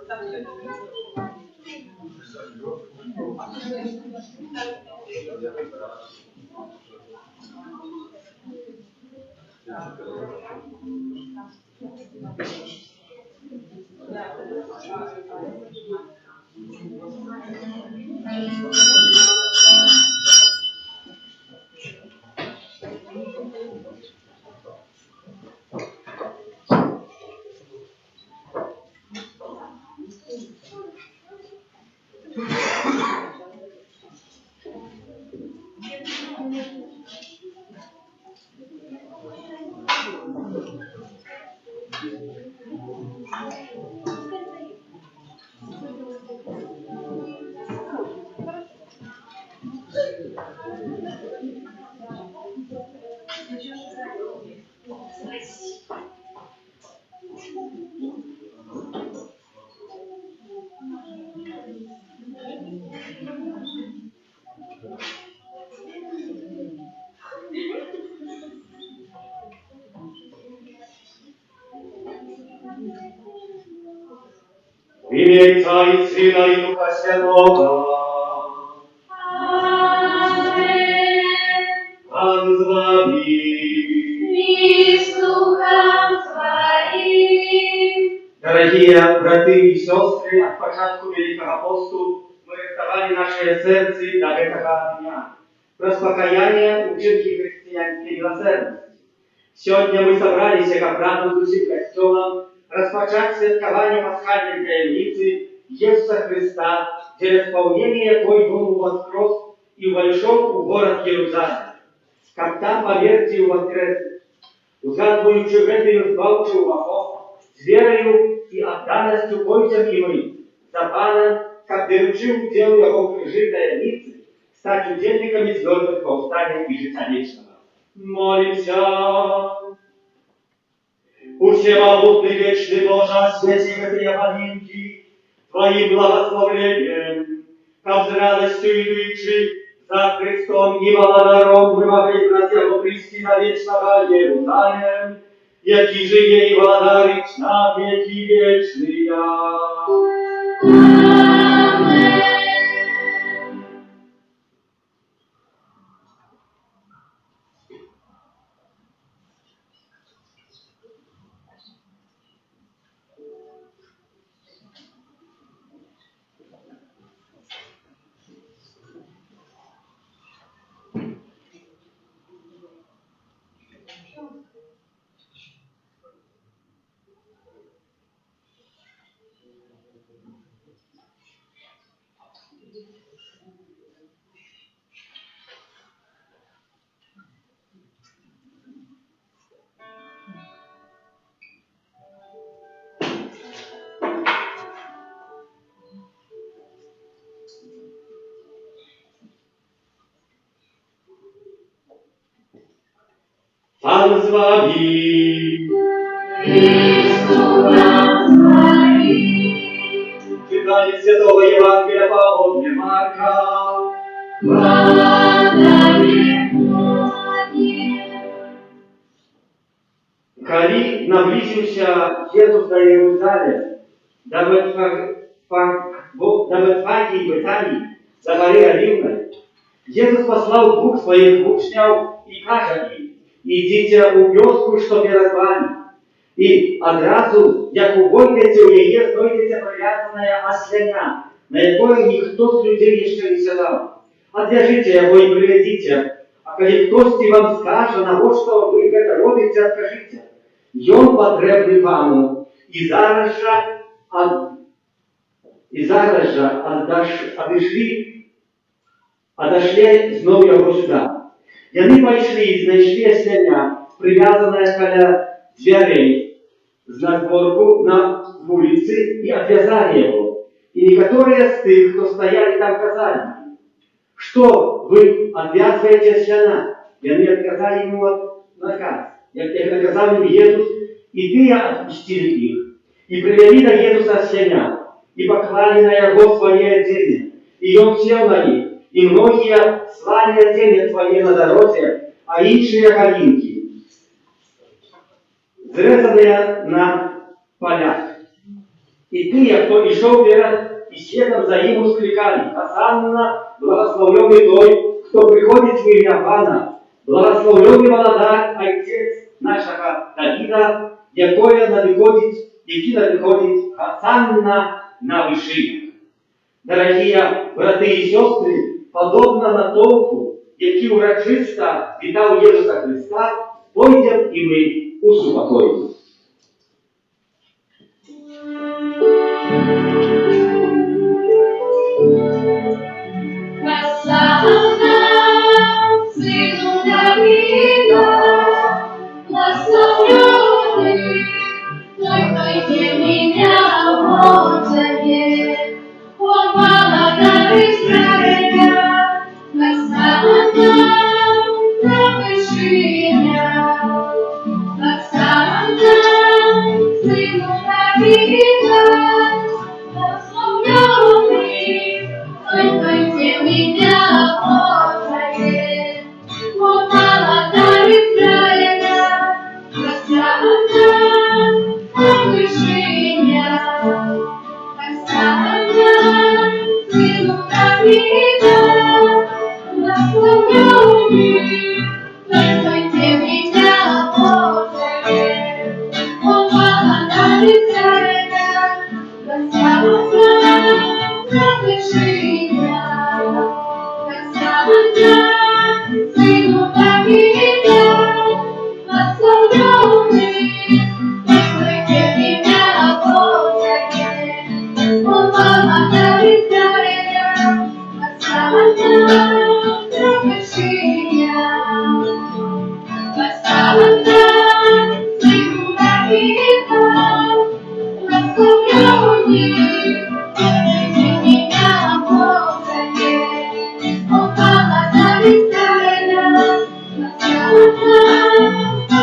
В имя Отца и Сына и Духа Святого. Аминь. Пан з вами. И с Духом Твоим. Дорогие браты и сестры, от початку Великого посту мы рихтовали наше сердце до этого дня. Распокаяние ученки христианской милосердности. Сегодня мы собрались, как радуются костелом, распочать святкование пасхальной таемницы Иисуса Христа, через исполнение кой Он воскрес и вошел в город Иерусалим. Как там по версии воскрес, узгадываючи эту избавчую ваху, с верою и отданностью бойцам и мы, за Паном, как доручил делу Его крыжи таемницы, стать удельниками звездных повстания и життя вечного. Молимся. У всемогутный вечный Боже, святи этой поминки, Твоим благословением, как с радостью идущий за Христом и благодаром мы могли Его Христи на вечного Иерусалим, яки же ей благодарить на веки вечные. Аминь. Пан з вами. И с Духом Твоим. Читание Святого Евангелия по Марка. Слава Тебе, Господи. Коли наблизился Иисус до Иерусалима, до Ветфаги и Бетании, до горы Оливной, Иисус послал двух своих учнев и каже им: «Идите у вёску, что перед вами, и одразу, як увойдете у яе, знойдете привязанное осленя, на якое никто с людей еще не сідав. Отвяжите его и приведите, а коли хтось вам скаже, на во что вы это робите, откажите. Ён потребный вам, и зараз же отошли знову его сюда. Яны пайшли и знайшли осленя, привязанное каля дверей, на сборку на улице, и отвязали его. И некоторые с тех, кто стояли там, сказали: «Что вы отвязываете осленя?» И они отказали ему наказ. Як наказал им Иисус, и ты отпустили их. И привели до Иисуса осленя, и поклали на его свои одежды. И он сел на них. И многие слали одежды свои на дороге, а іншие калинки, зрезанные на полях. І ті, хто ішов перед і світом за їм ускликали: «Осанна, благословлений той, хто приходить в ім'я Пана, благословлений Володар, Отець нашого Давида, який надиходить, Осанна на вишинах». Дорогие брати і сестри, подобно натовпу, який урочисто вітав Єсуса Христа, пойдемо і ми у супокої. Осанна, сину Давида, благословенный той, кто идет меня Божие, он Володар Израиля. Осанна на вышинах, Осанна, сину Давида, благословенный той, кто идет меня Божие, он Володар Израиля. Осанна на вышинах, Осанна, сину Давида, благословенный той, кто идет меня Божие, он Володар Израиля. Осанна на вышинах, Осанна, сину Давида, благословенный той, кто идет меня Божие, он Володар Израиля. Осанна на вышинах, Осанна, сину Давида, благословенный той, кто идет меня Божие, он Володар Израиля. Осанна на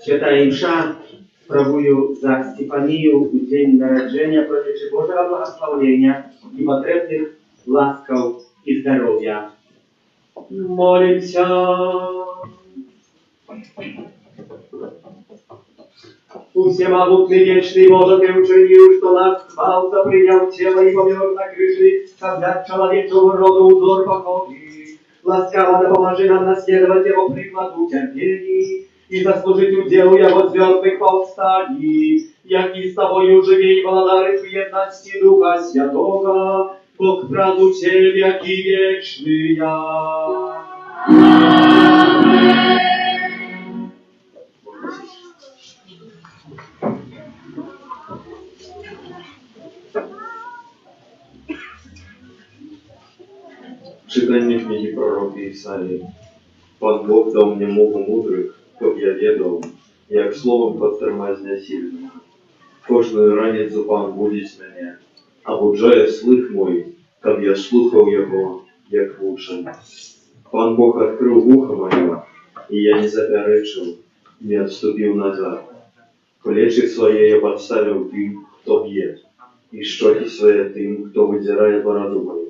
Святая мша, правую за Стефанию в день народження, просячи Божого благословення і потребних ласкав і здоров'я. Молимся. Всемогутный вечный Боже, Ты учинил, что нас хвалца принял тело и помер на крыше, создать человеческого рода узор покоя. Ласкаво да поможи нам наследовать Его прикладу терпений и заслужить уделу Его звездных повстаний, яки с Тобою живей, Володарыш, в едности Духа Святого, Бог правду Тебе и вечная. Аминь. Читание книги пророка Исаии. Пан Бог дал мне мову мудрых, чтоб я ведал, як словом подтормозня сильно. Кожною раницю Пан будить мене, а буджає слых мой, чтоб я слухав його, як лучше. Пан Бог открыл ухо мое, и я не заперечил, не отступил назад. Плечи свои я подставил тем, кто бьет, и щеки свои тем, кто выдирает бороду мою.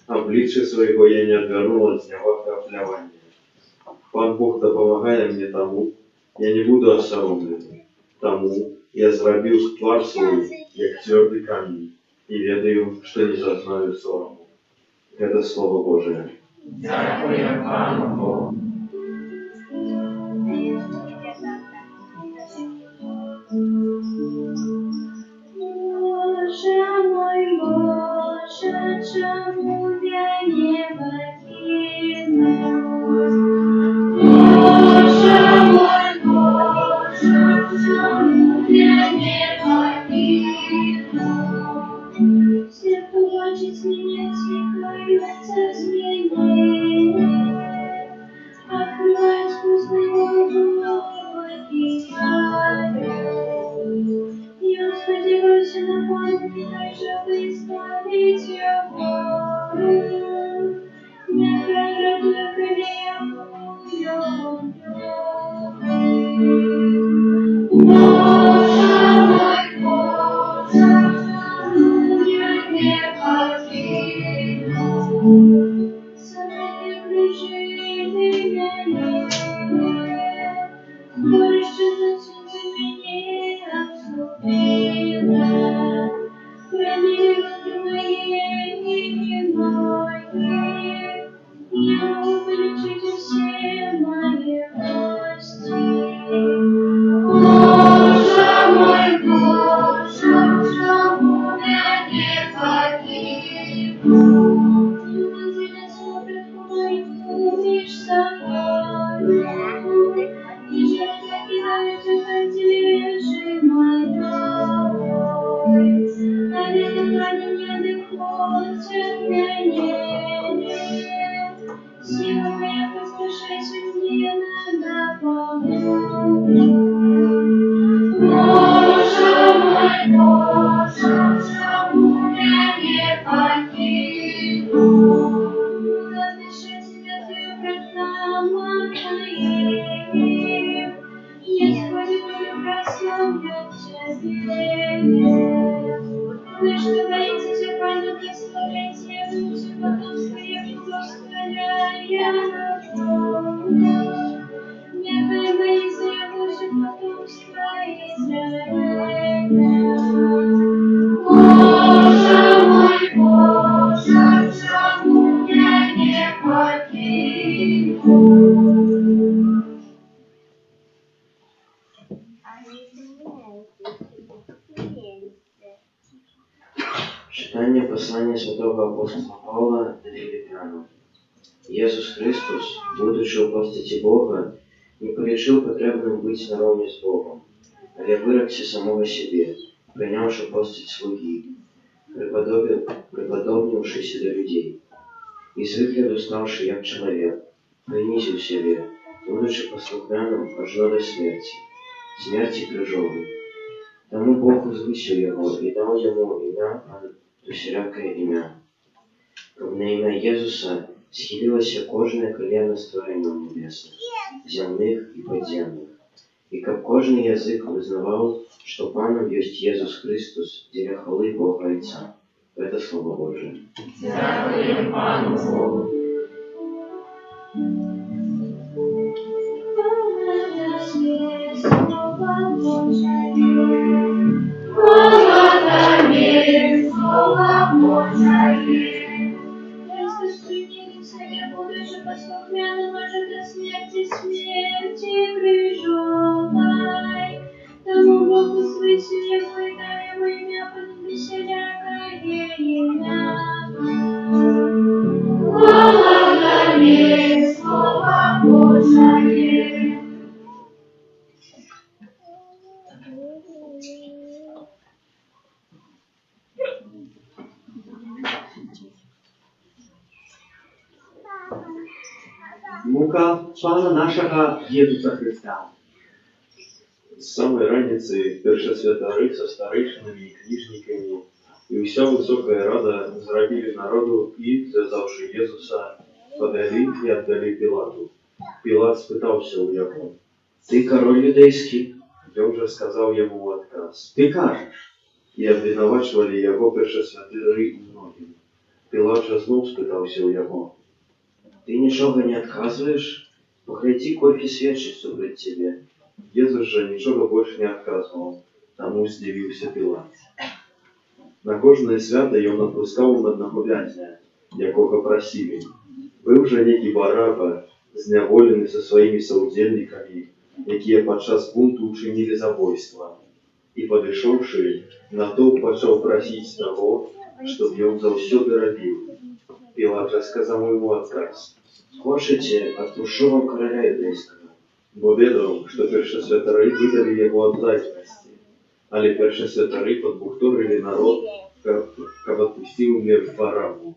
Обличия своего я не отвернул от него оплявания. Пан Бог допомагає мне тому, я не буду осоромлений. Тому я зробив твар свою, як твердый камень, и ведаю, что не зазнаю сорому. Это Слово Божие. Дякую Пану Богу. Боже мой, Боже, чому я не покину? Боже мой, Боже, чому я не покину? Все, кто хочет меня, свихаются изменения, открывают вкусный воздух нового океана. Господи, Боже, напомни, чтобы исполнить его. Не прегради колею. Боже мой, Боже, Собаки кружили меня, горище за сонце меня обступило. Храни руки мои немногие, я могу вылечить все мои кости. Боже мой, Боже, почему я не погибну? Люди смотрят в мою лишь со мной, и жертва кидаются в режимой. Наверное, они неадекватен мне. Сила моя поспешайся мне надо помочь. Боже мой, Боже, почему я не погибну? Запиши тебя твою программу моей. Если будет прославлю тебе. Вы что боитесь, все пойдут представлять, я лучше потомство, я благословляю. Нехай боится, я лучше потомство Израиля. Боже мой, Боже, почему я не погибну? Читание послания святого апостола Павла для Филиппянам. Иисус Христос, будучи у постати Бога, не полечил потребным быть наравне с Богом, але вырекся самого себе, принявши постать слуги, преподобнившийся до людей, из выгляду ставший як человек, принизил себе, будучи послухняным аж до смерти крыжовой. Тому Бог возвысил его и дал ему имя до всякое имя. Как на имя Иисуса схилилось кожное колено створения небесных, земных и подземных, и как кожный язык вызнавал, что Паном есть Иисус Христос, деля хвалы Бога Отца. Это Слово Божие. Дякуємо Пану Богу. Слова Божие. Христос принялся, я будучи послухмянным аж до смерти крыжовой. Тому Бог возвысил его и дал ему имя подобно всякое имя. Благослови Слово Божие. Мука Пана нашего Иисуса Христа. З самої раниці першосвятари со старейшинами і книжниками і вся висока рада зробили народу і, зв'язавши Єсуса, подали і віддали Пілату. Пілат спитався у його: Ты король юдейский? Ён же сказав йому в отказ. Ты кажешь, І обвинувачували його першосвятари у многим. Пілат же знов спитався у його: Ты ничего не отказываешь? Погляди, кольки сведчит супроть тебе. Єсус же нічого більше не відказував, тому здивився Пілат. На кожне свято ён отпускав одного в'язня, якого просили. Був же некий Бараба, зняволений со своїми соудельниками, які подчас бунту учинили забойство. І, подійшовши, натовп почав просить того, щоб ён завсёды робив. Пілат же сказав йому отказ. Хочете, отпущу вам короля юдейского. Бо ведав, що першосвятари видали його від заздрості, але першосвятари подбухторили народ, как отпустил мир Барабу.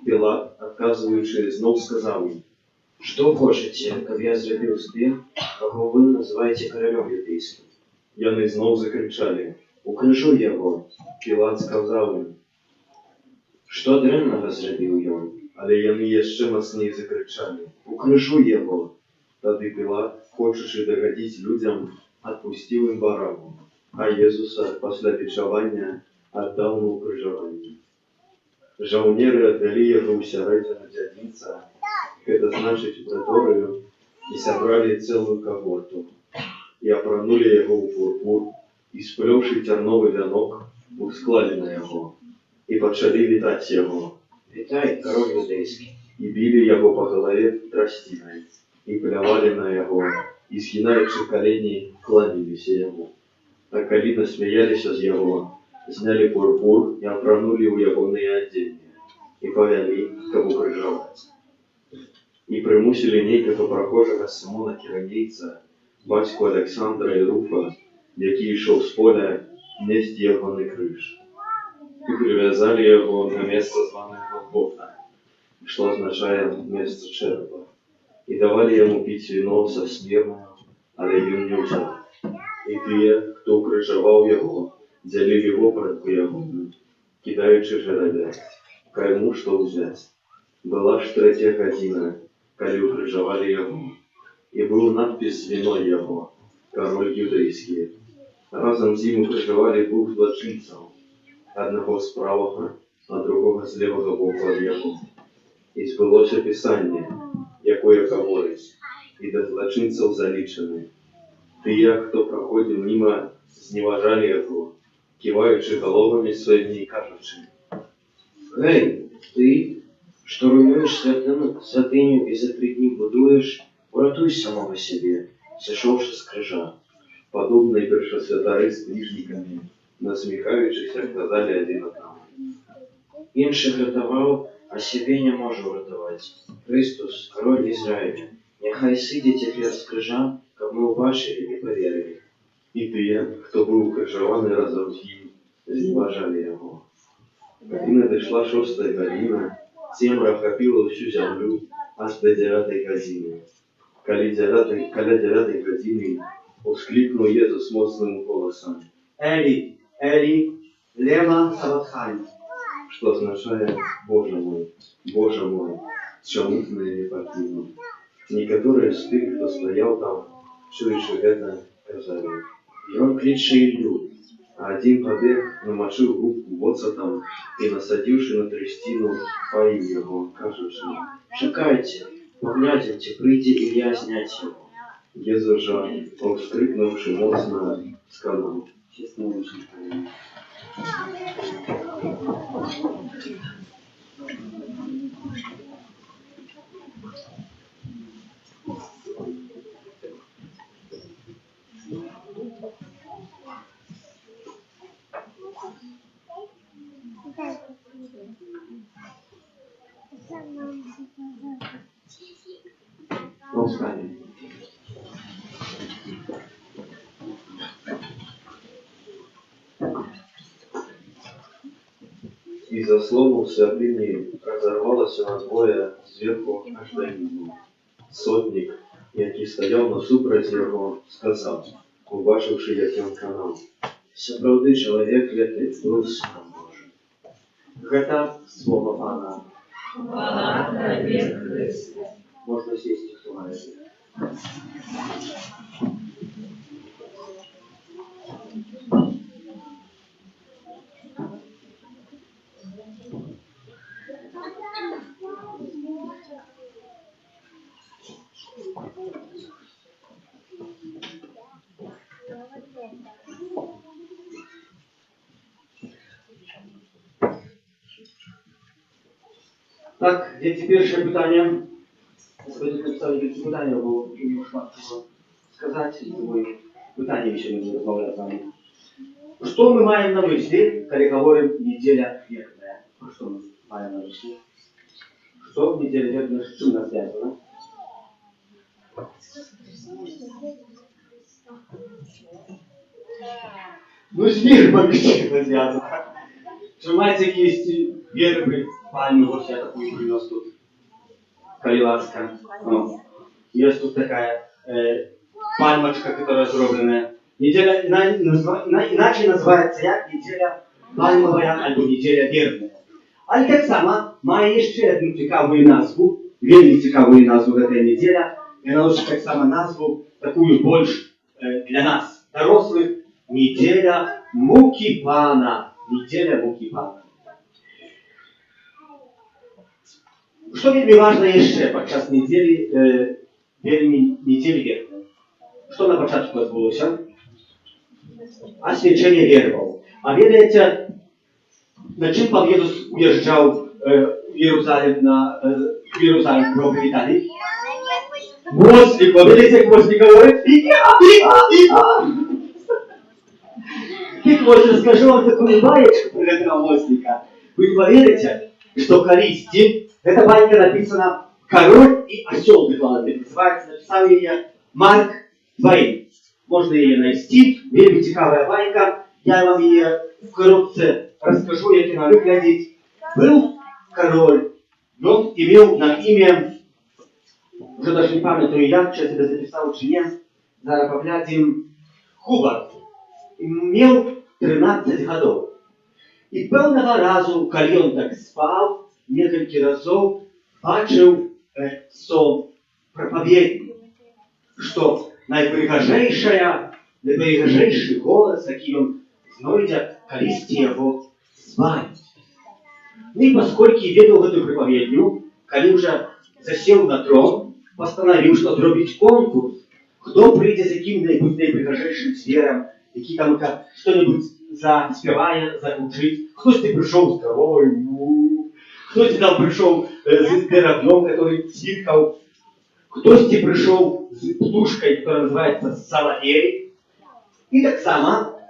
Пілат, отказываючи, знов сказав їм: Что хочете, как я зробив збір, кого вы называете королем юдейским? Яни знов закричали. Укрижу его. Пілат сказав їм, Что древнего зробив ён? але яни ще мацней закричали. Укрижу его. Тоді Пілат, хочучи догодить людям, отпустив їм Барабу, а Єсуса після бичування віддав на укрижування. Жаўнеры адвялі яго ў сярэдзіну дзядзінца, гэта значыць у праторыю, і сабралі цэлую кагорту. І апранули яго ў пурпур, і сплёўшы цярновы вянок, усклалі на яго, і пачалі вітаць яго. Вітай, король юдэйскі. І білі яго па галаве трасцінай, і плявалі на яго, і згінаючы калені, кланяліся яму. А калі насмяяліся з яго, знялі пурпур і апранулі ў ягоныя адзенні, і павялі, каб укрыжаваць. І прымусілі нейкага прахожага Сымона Кіранейца, бацьку Александра і Руфа, які ішоў з поля, несці ягоны крыж. І прывязалі яго на месца званых Голгофа, што азначае месца чэрапа. І давалі яму піць віно са смірнаю, але ён не ўзяў. І тыя, хто укрыжаваў яго, дзялілі вопратку ягоную, кідаючы жарабяць, кайму што ўзяць. Была ж 3 гадзіна, калі укрыжавалі яго, і быў надпіс віной яго, король юдэйскі. Разам з ім укрыжавалі 2 злачынцаў, аднаго з правага, а другога з левага боку ад яго. І збылося пісанне, якое гаворыць, і да злачынцаў залічаны. Тыя, хто праходзіў міма, зневажалі яго, ківаючы галовамі сваімі і кажучы: Гей, ты, што руйнуеш святыню і за 3 дні будуеш, уратуй самого сябе, сышоўшы з крыжа. Падобныя першасвятары з кніжнікамі, насміхаючыся, казалі адзін аднаму: Іншы ратаваў, а сябе не можа ўратаваць. Христус, король Ізраіля, няхай сыдзе цяпер з крыжа, каб мы ўбачылі і паверылі. І тыя, хто быў укрыжаваны разам з ім, зневажалі яго. Калі надышла 6 гадзіна, цемра ахапіла ўсю зямлю аж да 9 гадзіны. Каля 9 гадзіны усклікнуў Езус моцным голасам: Ели, Ели, лема сабахтхани. што азначае: Боже мой, чаму ты мяне пакінуў? Некаторыя з тых, хто стаяў там, чуючы гэта, казалі: Ён кліча Іллю. А адзін пабег, намачыў губку воцатам і, насадзіўшы на трысціну, паіў яго, кажучы: Чакайце, паглядзім, ці прыйдзе Ілля зняць яго. Езус жа, паўскрыкнуўшы моцна, сказаў: Повстань. Из-за слова святыні разорвалася надвое зверху аж да нізу. Сотник, які стаяў насупраць яго, сказаў, убачыўшы, як ён канаў: Сапраўды чалавек гэты быў сынам Божым. Гэта слово Пана. Хвала Табе, Христе. Можна сісти, хто має. Так, дзеці, першае пытанне. Сьогодні написали такі питання, бо мені шмат чого сказати, думаю, питання ще не буду розмовляти з вами. Що ми маємо на мислі, коли говоримо «неділя вірна»? Що ми маємо на мислі? Що неділя вірна, з чим вона зв'язана? Ну, з вірмами чим зв'язана. Чи ви маєте якісь вірми, пальми, ось я таку принес тут. Коли ласка. Ну, есть тут такая пальмочка, которая зробленная. Неделя иначе называется як неделя пальмовая або неделя вірна. Але так само має ще одну цікаву назву, вельми цікаву назву эта неделя. И она уже так само назву такую больше для нас, дорослых, неделя муки Пана. Неделя муки Пана. Што вельмі важна яшчэ падчас недзелі, вельмі недзелі вербаў? Што на пачатку адбылося? Асвячэнне вербаў. А ведаеце, на чым пан Езус уязджаў в Иерусалим проповедь Виталий? Вослик, вот видите, как Вослик говорит, Так вот, расскажу вам такую баечку про этого Вослика. Вы не поверите, что Користи, эта байка написана «Король и осел», называется, написал ее Марк Твейн. Можно ее найти, вельми цікавая байка, я вам ее вкратце расскажу, як она выглядит. Был король, и он имел на имя, уже даже не памятаю як, сейчас я записал чи не, зараз поглядим, Хубарт. Имел 13 годов. И певного разу, коли он так спал, несколько разов бачил сон проповедник, что найпригожейший голос, який он знойдет, колисти его звать. Ну и поскольку ведал эту проповедню, коли уже засел на трон, постановил, что зробить конкурс, кто придет за каким-нибудь найпригожейшим звером, який там что-нибудь заспевая, закружить. Кто-то пришел с коровой, кто-то там пришел с пироглем, который свиркал, кто-то пришел с птушкой, которая называется соловей. И так само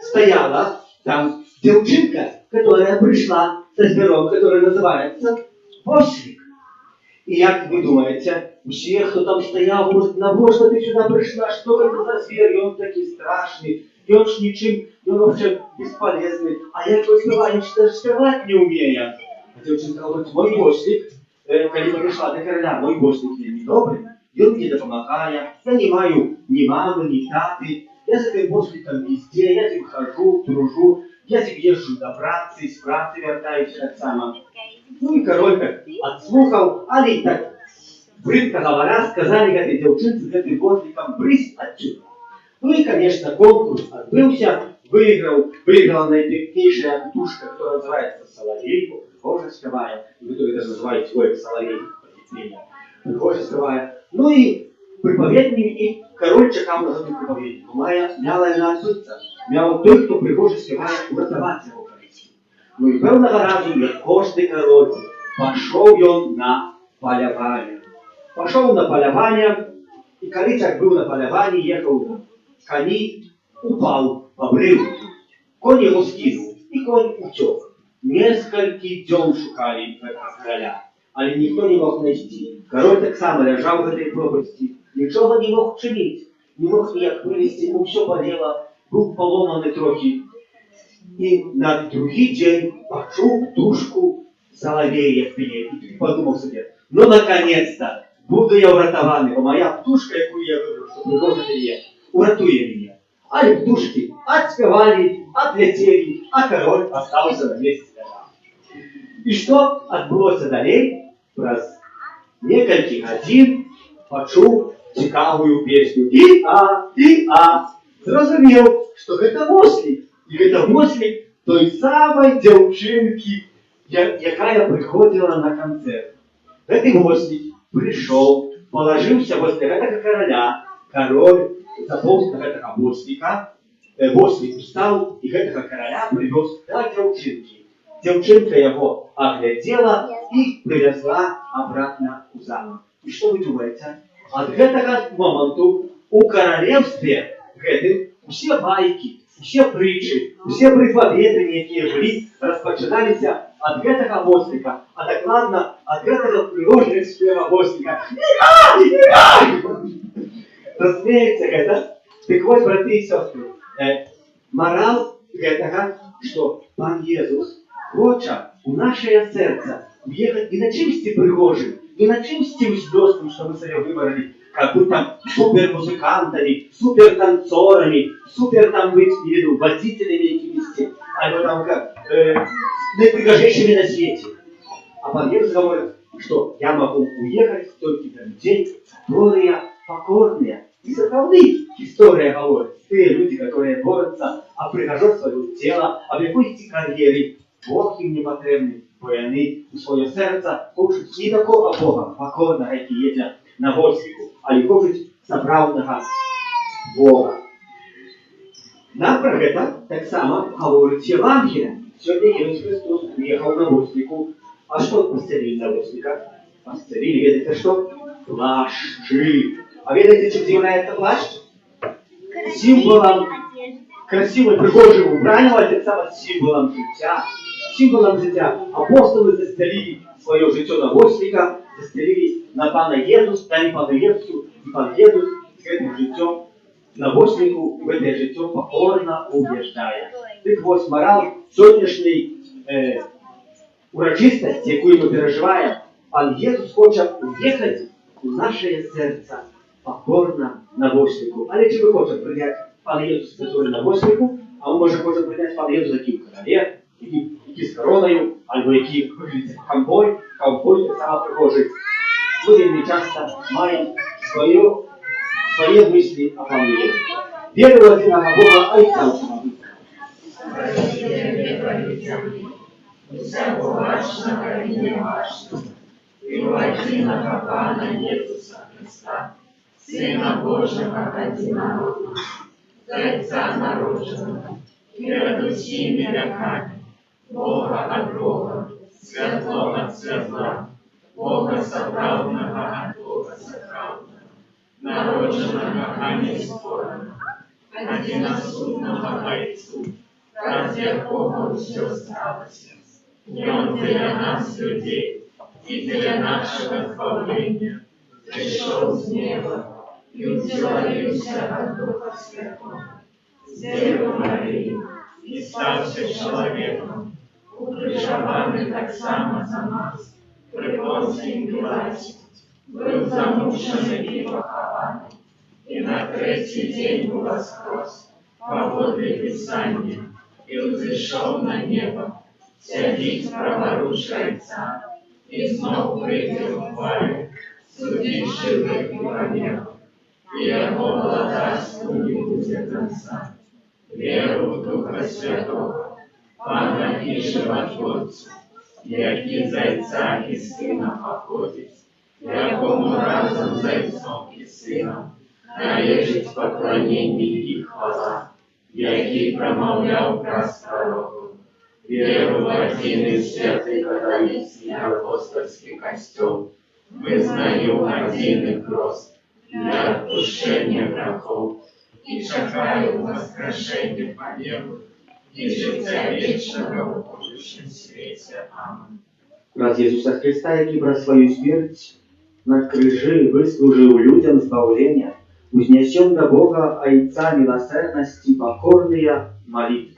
стояла там девчонка, которая пришла со звером, который называется Вослик. И как вы думаете, все, кто там стоял, может, навошно ты сюда пришла, что это за зверь, и он такой страшный, и он ж ничем, и он вообще бесполезный, а я его спеваю, даже спевать не умею. А девчонка говорит, мой Вослик, когда пришла до короля, мой Вослик мне недобрый, и он мне допомагает, я не маю ни мамы, ни таты, я с этим Восликом везде, я с ним хожу, дружу, я с ним езжу до працы, с працы вертаюсь так само. Ну и король так отслухал, али так, брыдко говоря, сказали этой девчонке, этой Восликом, брысь отсюда. Ну и, конечно, конкурс отбылся, выиграла наипрекнейшая птушка, которая называется соловей, прихожеская, вы даже называете свой соловей, прихожеская. Ну и проповедник, и король чекал на эту проповедник. Мяла она отсутся, мял той, кто прихожеская, уратовать его количество. Ну и певного разу, як каждый король, пошел он на полявание. Пошел на полявание, и коли так был на полявании, ехал на кони, упал в обрыв. Конь его скинул, и конь утек. Несколько дён шукали короля, але никто не мог найти. Король так само лежал в этой пропасти, ничего не мог чинить, не мог никак вылезти, ему все болело, был поломанный трохи. И на другий день почув тушку соловея в пене. И подумал себе, ну наконец-то, буду я уратованный, бо моя птушка, яку я выбрал, что пригодна є, уратує меня. А птушки отспевали, отлетели, а король остался на месте. И что отбылось далее? Раз несколько годин почув цікавую песню. И-а. Зрозумел, что это Вослик. И это Вослик той самой девчонки, якая приходила на концерт. Этот Вослик пришел, положился возле этого короля. Король заполз на этого Вослика. Вослик устал, и этого короля привез до девчонки. Девчонка его оглядела и привезла обратно в замок. И что вы думаете? От этого момента у королевстве все байки, все притчи, все приповедания, которые были, распочинались от этого Вослика. А так ладно, от этого пригожего Вослика. Разумеется, это. Так вот, братья и сестры, морал этого, что Пан Иисус хочет у наше сердце въехать не на чимсти пригожим, не на чимсти звездным, что мы себе выбрали, как будто супермузыкантами, супертанцорами, супер там быть, не виду, водителями какими-то, альбо там как наипригожейшими на свете. А Пан Иисус говорит, что я могу уехать только для людей, которые покорные. И сохранить история говорит, те люди, которые борются, а пригожат свое тело, об якоїсь кар'єрі, Бог им не потребный, бо вони у своє серце хочуть не такого Бога, покорного, який є на воздуху, але хочуть справжнього Бога. Нам про це так само говорить Євангелія. Сьогодні Ісус Христос приїхав на воздуху. А що постелили на воздуха? Постелили, видите, що? Плащи. А видите, чим з'являється плащ? Символом красивого, пригожого убрання, а так само символом життя. Символом життя. Апостоли застелили своє життя на воздуха, застелили на Пана Єсуса, дали Пану Єсусу, і Пан Єсус з цим життям на воздуху в це життя покорно убіждає. Так ось мораль сьогоднішньої урочистості, яку ми переживаємо, Пан Єсус хоче уїхати у наше серце покорно на воздуху. Але чи ми хочемо прийняти Пана Єсуса, який на воздуху, а ми може хочемо прийняти Пана Єсуса, який в королі, який з короною, або який виглядить в ковбой, так само прихожий. Ми вельми часто маємо свои мысли о Пане Єсусі. Віру в одного Бога, а й цілого. Всякого важного и неважного, и у единого Пана Иисуса Христа, Сына Божьего одинородного, Отца народженного, перед усеми веками, Бога от Бога, светлого от светла, Бога соправдного от Бога соправдного, народженного, а не спорного, одиносудного Отцу, ради якого все сталося. И Он для нас, людей, и для нашего избавления пришел с неба и утвердился от Духа Святого, с Девы Марии, и ставший человеком, укрыжованный так само за нас, при Понтии Пилате, был замученный и похованный, и на третий день воскрес, по водле Писания, и взошел на небо, сядет праворуч Отца, и снова придет в хвале, судить живых и померов, и Его владарству не будет конца. Веру в Духа Святого, Пана и Животворцу, який з Отця і Сина походить, якому разом з Отцом і Сином належить поклонение и хвала, який промовляв праз пророков. Веру в один и святый католический апостольский костел, вызнаю один и крест для отпущения грехов, и чекаю воскрешения помилуй и життя вечного в будущем свете. Аминь. Раз Ісуса Христа, який про свою смерть на крижі вислужив людям збавлення, узнесем до Бога Отца милосердности покорные молитвы.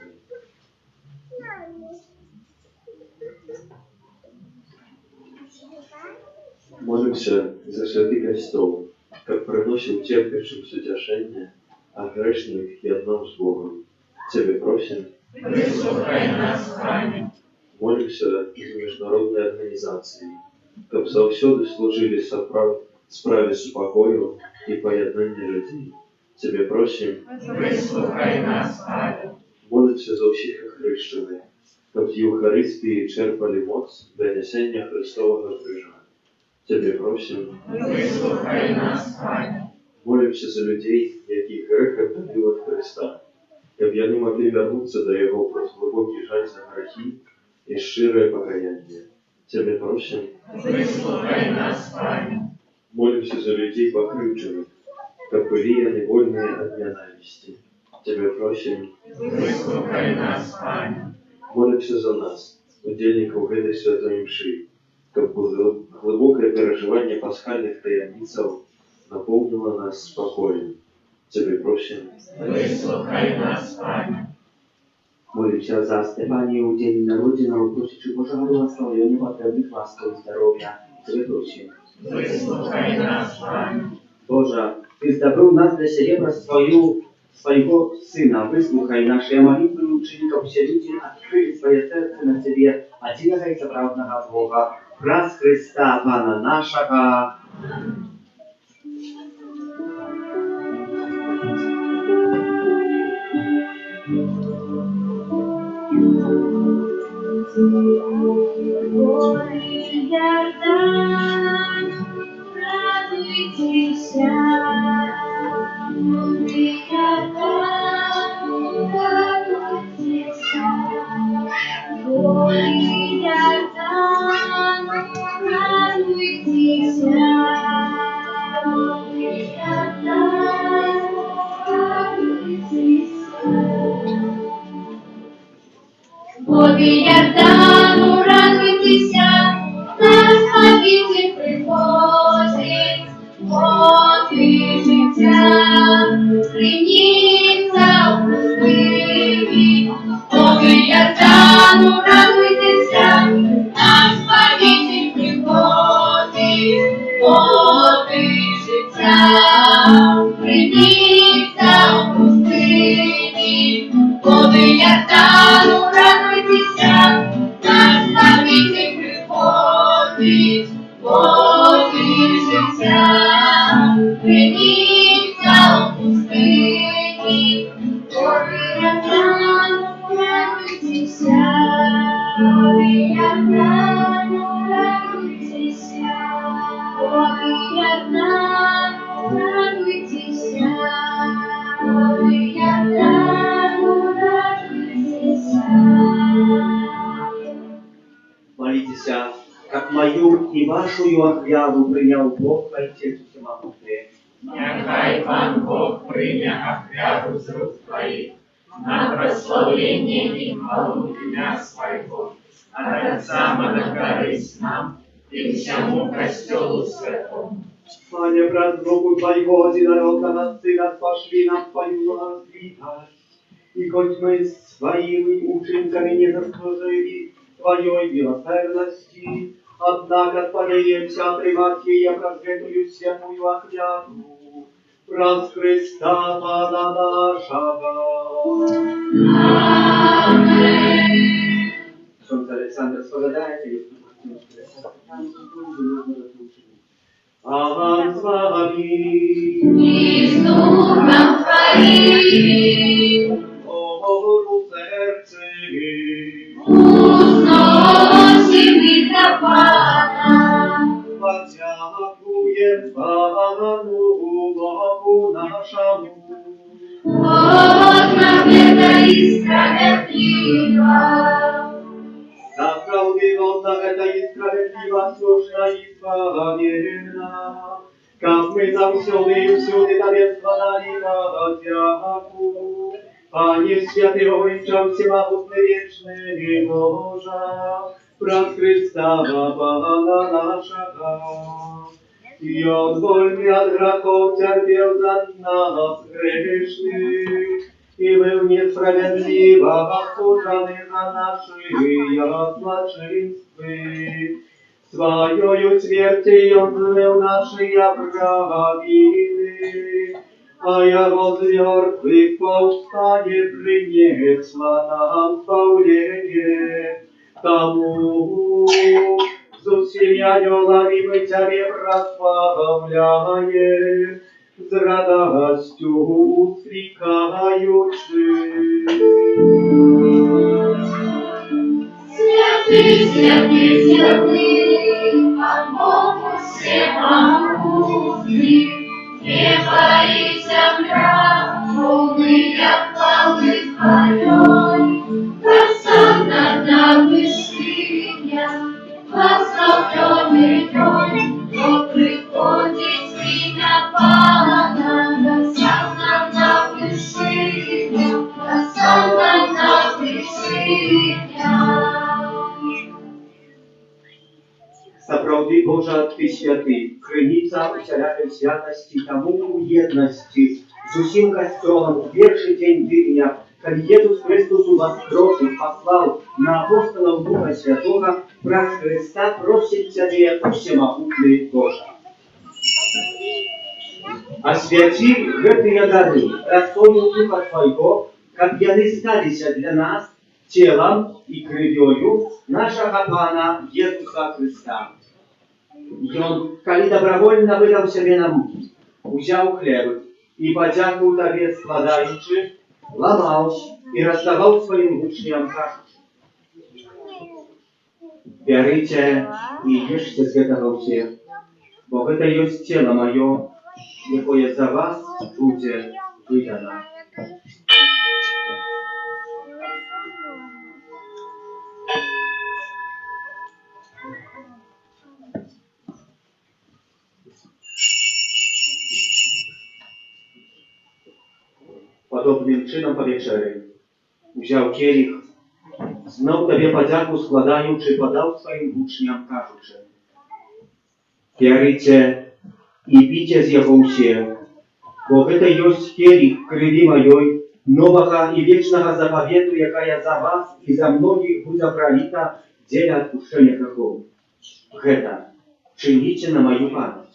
Молимся за святый костел, как приносим терпящим сутешение, а грешных и одном с Богом. Тебе просим. Выслухай нас, Пане. Молимся за международные организации, как завсёды служили справе супокою и поєднання людей. Тебе просим. Выслухай нас, Пане. Молимся за всіх охрещених, как в Євхаристії черпали моц для несення Христового крижа. Тебе просим. Выслухай нас, Пане. Молимся за людей, які грехом дали от Христа, щоб вони могли вернуться до Його прос глибокий жаль за грехи і щире покаяние. Тебе просим. Выслухай нас, Пане. Молимся за людей покривджених, как были они вольные от ненависти. Тебе просим. Выслухай нас, Пане. Молимся за нас, удельников этой святой мши, как глубокое переживание пасхальных таямницев наполнило нас спокоем. Тебе просим. Выслухай нас, Пане. Молимся за Стефанию, день народженого, просячи Божого благословения, потребных ласков и здоровья. Тебе просим. Выслухай нас, Пане. Боже, Ты сдобрил нас для серебра своего Сына. Выслухай наши молитвы и учеников. Все люди открыли свое сердце на Тебе, одиного и соправдного Бога, раз Христа, Пана нашего. Thank you. Води Йордану, радуйтеся, наш Спаситель приходить, води життя, приніться у пустині. Води Йордану, радуйтеся, наш Спаситель приходить, води життя, приніться у пустині. Води Йордану, радуйтеся, наш Спаситель приходить, води життя, приніться у пустині. Води Йордану, радуйтеся, води Йордану, радуйтеся, води Йордану, радуйтеся, води Йордану, Молитесь, как мою и вашу отряду принял Бог, Отец Всемогутный. Нехай Пан Бог прийме отряду з рук твоїх на прославлення і хвалу ім'я Своего, а так само на користь нам и всему костелу святому. Пане, брат Богу Твоего, народ нас Сына спошли нам Твою развитость. И хоть мы своими учинками не заслужили Твоей милосердности, однако сподеемся примать ей просветую святую отряду, раз Христа Пана нашего. Аминь. Ksiądz Aleksander spowiadający jest a Pan z Wami. I z duchem Twoim. O serce Uznosimy dla Pana. Podziękuję Panu Bogu naszemu. Ona bieda i sprawiedliwa. Za prawdziwą zaweta i sprawiedliwa, słuszna i zbawienna. Как мы завсюды и всюди Тебе складали подяку. Пане святый, обречем всемогутный вечный Божа, праз Христа Пана нашего. И Он вольный от грехов терпел за нас грешных, и был несправедливо осужденный за наши злочинства. Своею смертью Он змыл наши провины, а я возвертых повстане принесла нам спасение. Тому со всеми ангелами мы Тебе прославляем, с радостью устрекаючи. Святый, святый, святый, Пан Бог всемогутный, небо и земля, полные хвалы Твоей. Просанна на вышинях, восстановленный трон, кто приходит в имя Пана. Просанна на вышинях, просанна на вышинях. Сапраўды, Божа, Ты святы, крыніца усялякай святасці, таму у еднасці з усім касцёлам у першы дзень тыдня, калі Jesús Христос уваскрос і паслаў на апостолаў Духа Святога, праз Христа просіць Цябе, усемагутны Божа. Асвяці гэтыя дары растою Духа Твайго, каб яны сталіся для нас целом и крывёю нашего Пана Иисуса Христа. И Он, коли добровольно выдал себе на муки, взял хлеб и подякую Тебе складаючи, ломал и раздавал своим учням кажучи: Вярыце і ешце з гэтага ўсе, бо гэта ёсць цела маё, якое за вас будзе выдана. Podobnym czynom po wieczery wziął kielich, znał Tobie podziaku składając, podał swoim uczniom, każuczy: Wierzycie i pijcie z jego usie, bo to jest kielich krwi mojej, nowego i wiecznego zapawietu, jaka ja za was i za mnogich będzie prolita w dziele odpuszczenia grzechów. Гэта czynicie na moją pamięć.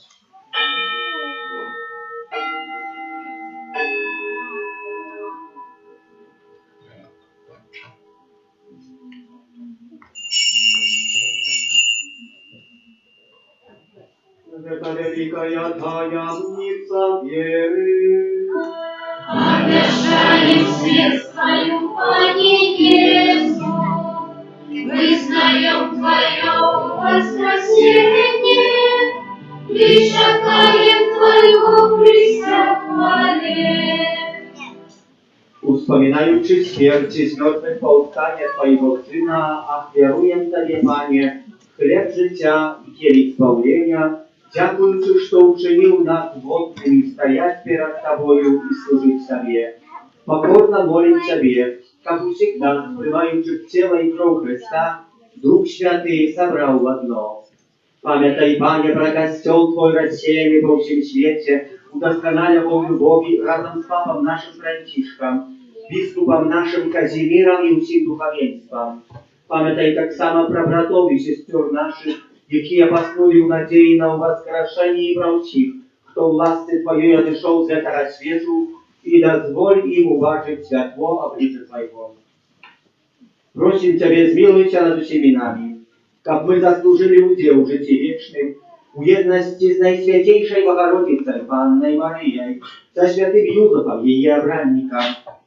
Это великая таямница веры. Обещаем свет Твою, Пане Иисус, вызнаем Твое воскресение, пришагаем Твое присягание. Wspominając śmierć z mrtwych powstanie Twojego Syna, ofiaruję Tobie, Panie, chleb życia i kielich zbawienia, dziękując, że uczynił nas godnymi стоять перед Тобою и служить Тебе. Покорно молим Тебе, как всегда, впрымающих тело и кровь Христа, Дух Святый собрал в одно. Памятай, Пане, про костел Твой рассеянный по всем свете, удосконаля по любови разом с Папом нашим Францишком, biskupom naszym Kazimierem i всім духовенством. Пам'ятай так само про братов и сестер наших, які поснули в надії на воскрешение и про всіх, хто в ласці Твоєї одійшов з этого світу, и дозволь им уважить святво обличия Твоего. Просим Тебя, змилуйся над всеми нами, как мы заслужили удел в житии вечным, у едности с Наисвятейшей Богородицей, Панной Марией, со святым Юзефом, ее обранником,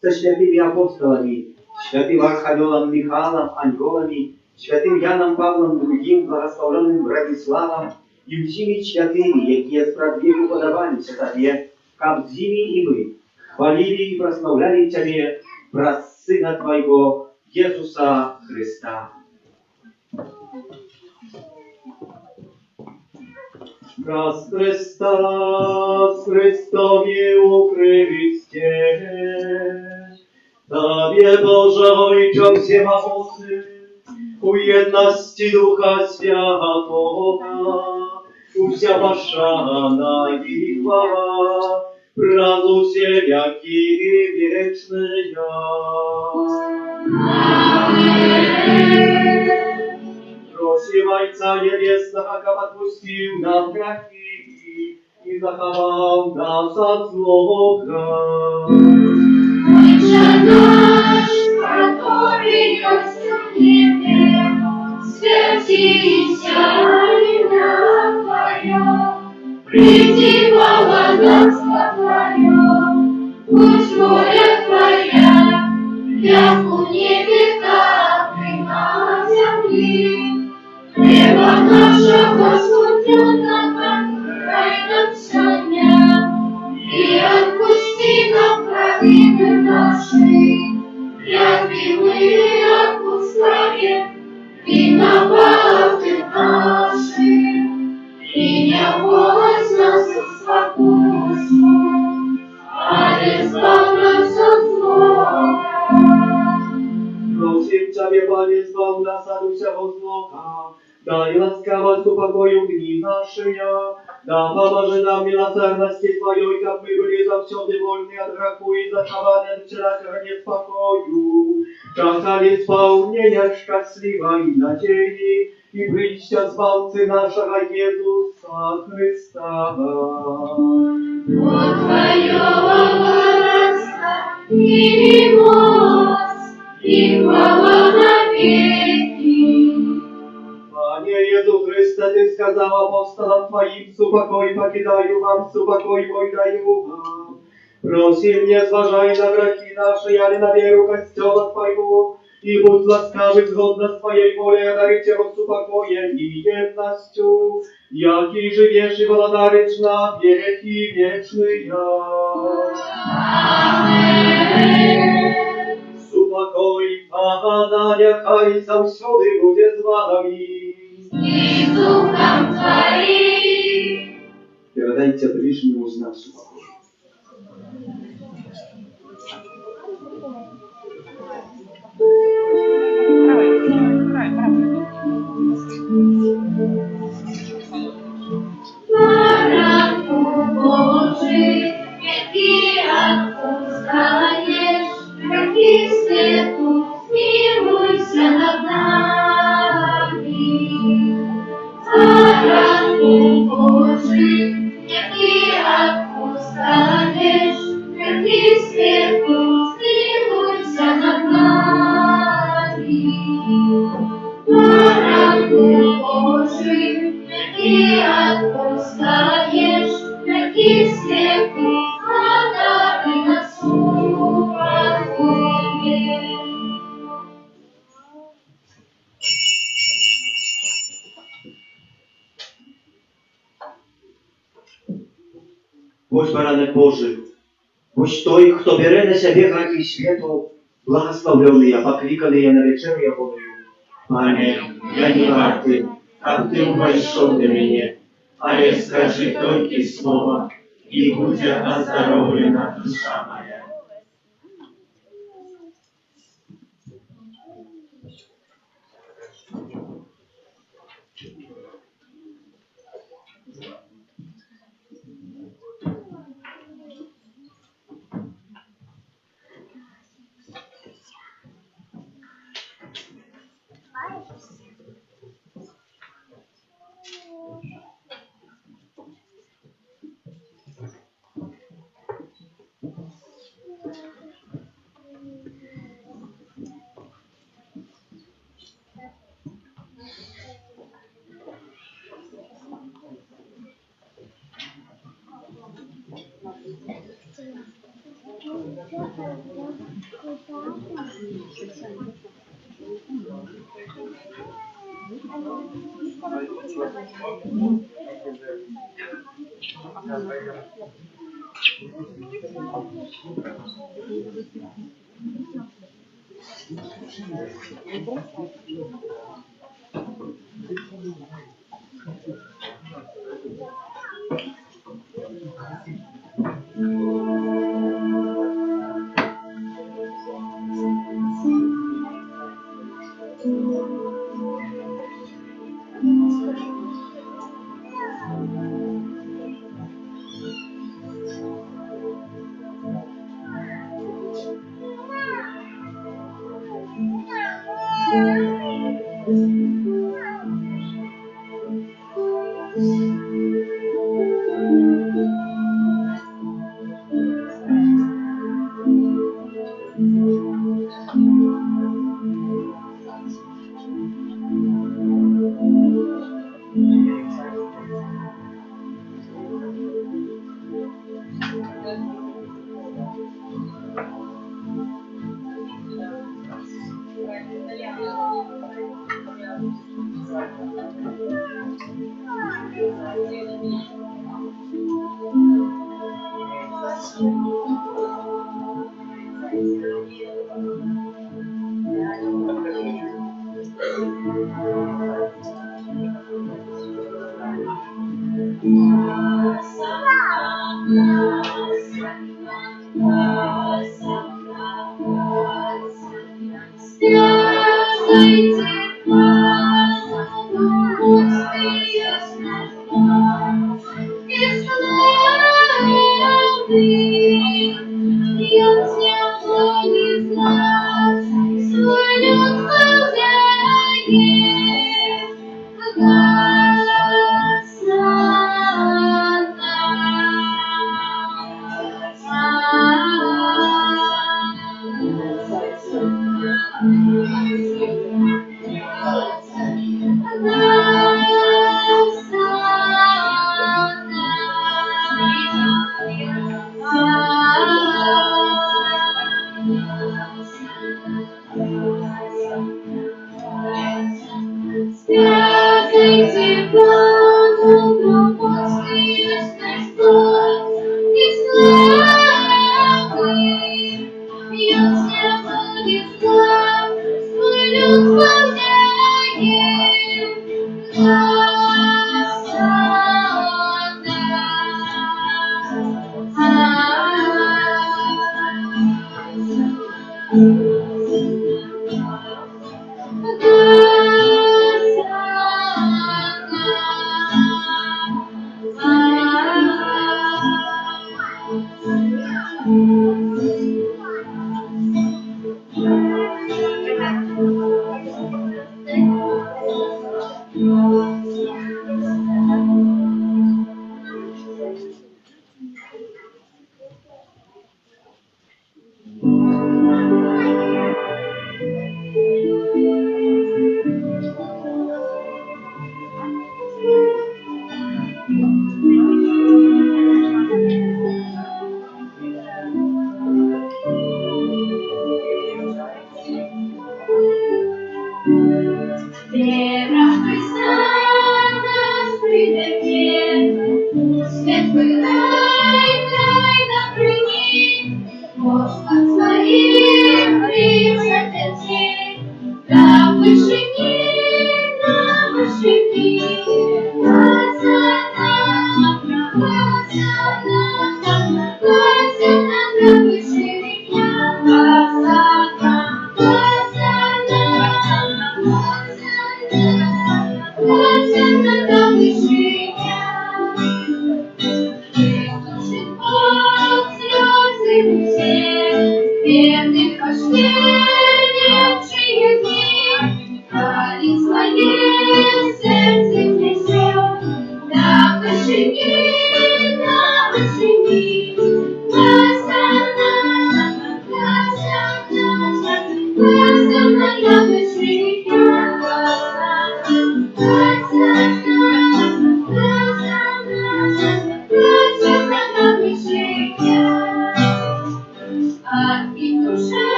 со святыми апостолами, святым Архангелом Михаилом, ангелами, святым Яном Павлом II, благословенным Братиславом и всеми святыми, якие справедливо подавались Тебе, как с ними и мы хвалили и прославляли Тебе, про Сына Твоего, Иисуса Христа. Раз Христа с Христови укрывисте, Тебе Божий всемогутный, у едности Духа Святого, вся пошана и хвала, правду всякие вечные. Просим Отца Небесного, как отпустил нам грехи и заховал нас от злого. Отче наш, который есть в небе, святися имя Твое, приди благодатство Твое, пусть воля Твоя, как у небе, так и на земле. Хлеба нашего скудного дай нам сегодня, и отпусти нам провины наши, как и мы отпускаем виноваты наши, и не вводь нас в спокойствие, а избавь нас от злого. Просим Тебя, Пане, избавь нас от всего злого, дай ласковость упокою дни наши, да поможи нам милосердности Твоей, как мы были завсёды вольны от греху и захованы от всякого неспокою, чакали исполнения счастливой надеи и притча Збавцы нашего Иисуса Христа. Вот Твое богатство и милость, и хвала навеки. Пане Иисус Христе, Ты сказал апостолам Твоим, супокой покидаю вам, супокой мой даю вам. Просим, не зважай на грехи наши, али на веру костела Твоего, I bądź łaskawy zgodna swojej woli, a darycie Ojcu pokojem i jednością, jaki żywiesz i wola darycz na wieki wieczny ja. Supokoj Pana, niechaj zаўсёdy będzie z wami. I z duchem Twoim. Передайте ближнему знак супокоя. Baranku Boży, jaki odpustaniesz, jaki światu zmiłujся над nami. Baranku Boży, jaki odpustaniesz, jaki światu zmiłujся над nami. Baranku Boży, jaki odpускаєш, які світлі згадати нас упокоїш. Будь баране Божий, будь той, хто бере на себе грехи світу, благословлений, покликаний на вечерю Ягоною. Пане, я не вартий, как Ты увійшов до мене, але скажи тільки слово, і буде оздоровлена душа моя.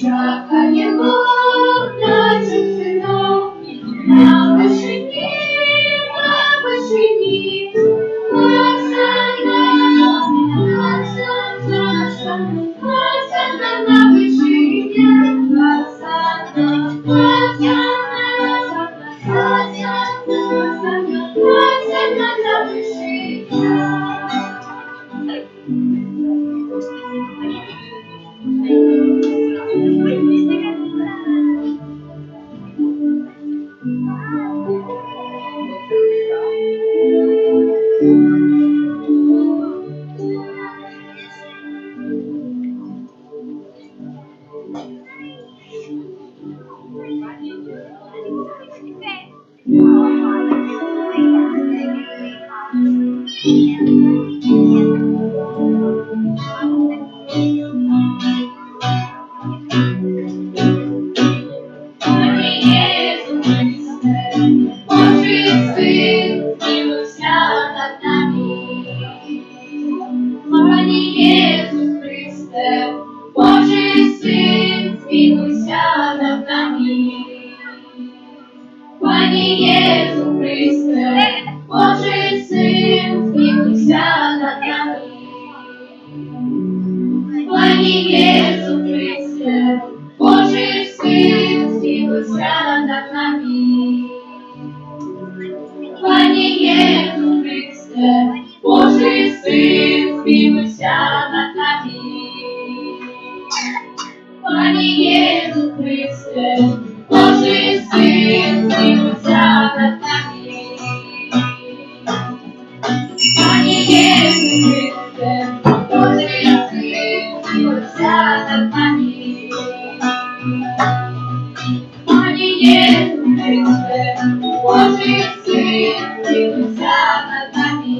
Чакає Бог наших синов на вишині, Хосана, Хосана на вишині, Хосана, Хосана на вишині. Пане Єсу Христе, Божий Син, змилуйся над нами. Пане Єсу Христе, Божий Син, змилуйся над нами. Пане Єсу Христе, Божий Син, змилуйся над нами. Пане Єсу Христе, Божий Син, змилуйся над нами. Пане Єсу Христе, Божий Син, змилуйся над нами. Пане Єсу Христе, Божий Син, змилуйся над нами. Пане Єсу Христе, Божий Син, змилуйся над нами.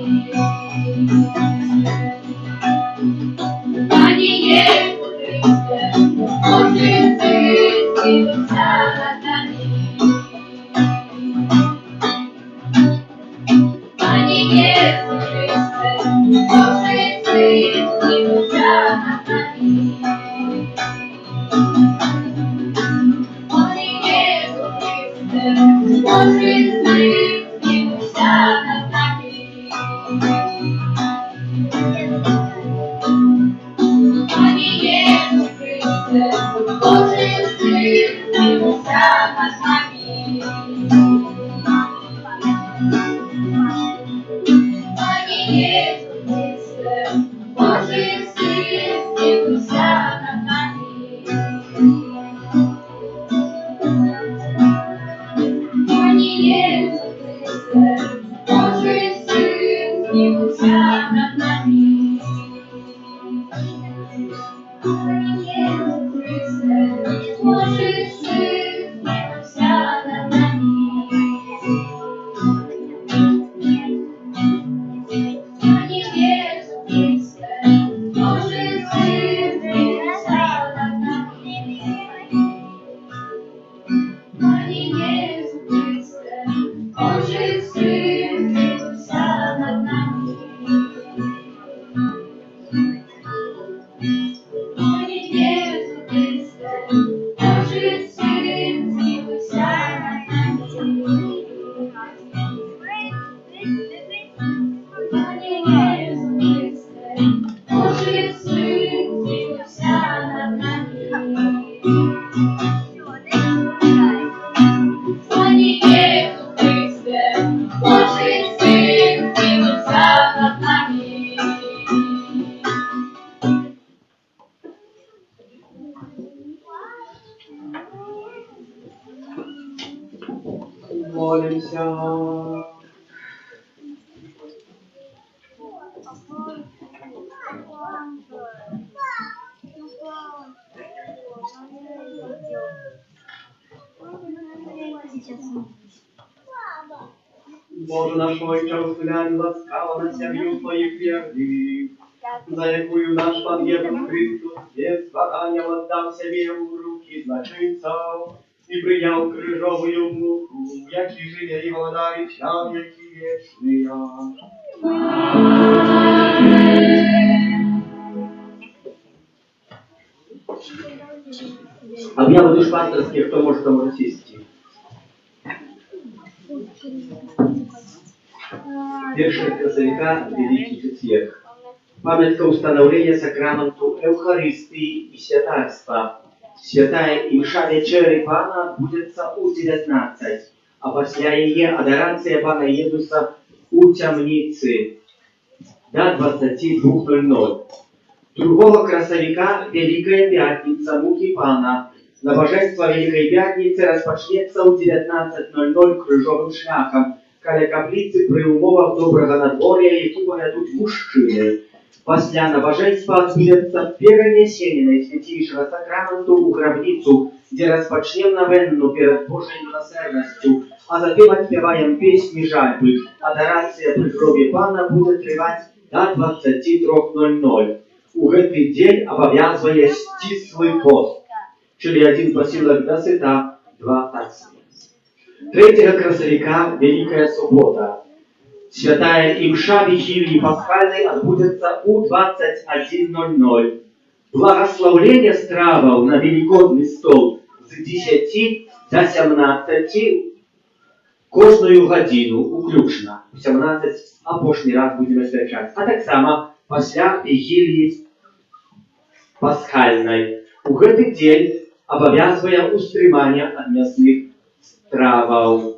Пане Єсу Христе, Божий Син, змилуйся над нами. Пане Єсу Христе, Божий Син, змилуйся над нами. Пане Єсу Христе, Божий Син, змилуйся над нами. Пане Єсу Христе, Божий Син, змилуйся над нами. Пане Єсу Христе, Божий Син, змилуйся над нами. Пане Єсу Христе, Божий Син, змилуйся над нами. Пане Єсу Христе, Божий Син, змилуйся над нами. Пане Єсу Христе, Божий Син, змилуйся над нами. Пане Єсу Христе, Божий Син, змилуйся над нами. Пане Єсу Христе, Божий Син, змилуйся над нами. Пане Єсу Христе, Божий Син, змилуйся над нами. Молимся. Боже наш Ojcze, usłyszałem łaskawo na Ciebie Twoich wiernych, za jakую nasz Pan Jezus Chrystus bez wahania oddał siebie w ruki zloczyńców i przyjął krzyżową muku, jaki żyje i władary świat, jaki wieczny aż. Amen. Objawy duszpasterskie, kto może, to może sieść. Pierwszy krasowika, Wielki Четверг. Памятка установления сакраменту Евхаристии и святарства. Святая и мша вечери Пана будется у 19, а після її адорація Пана Єзуса у тямниці до 22:00. Другого красовика Великая Пятница, муки Пана. Набожество Великой Пятницы распочнется у 19:00 крыжовым шляхом, каля каплицы при умовах доброго надвор'я, які поведуть мужчини. Після набожества відбудеться перенесення найсвятішого сакраменту у гробницю, де розпочнем новенну перед Божою милосердністю, а затем отпеваем песни жальбы. Адорация при гробе Пана буде тривати до 23:00. У гэты день обов'язує стислий пост, czyli один посілок досыта, два такси. Третьего красовика Великая Суббота. Святая и мша Вигилии Пасхальной отбудется у 21:00. Благословление стравов на Великодный стол с 10 до 17 кожную годину, уключно. В 17 апошний раз будем освячать. А так само після Вигилии Пасхальной. У гэты день обов'язує устрімання от мясных стравов.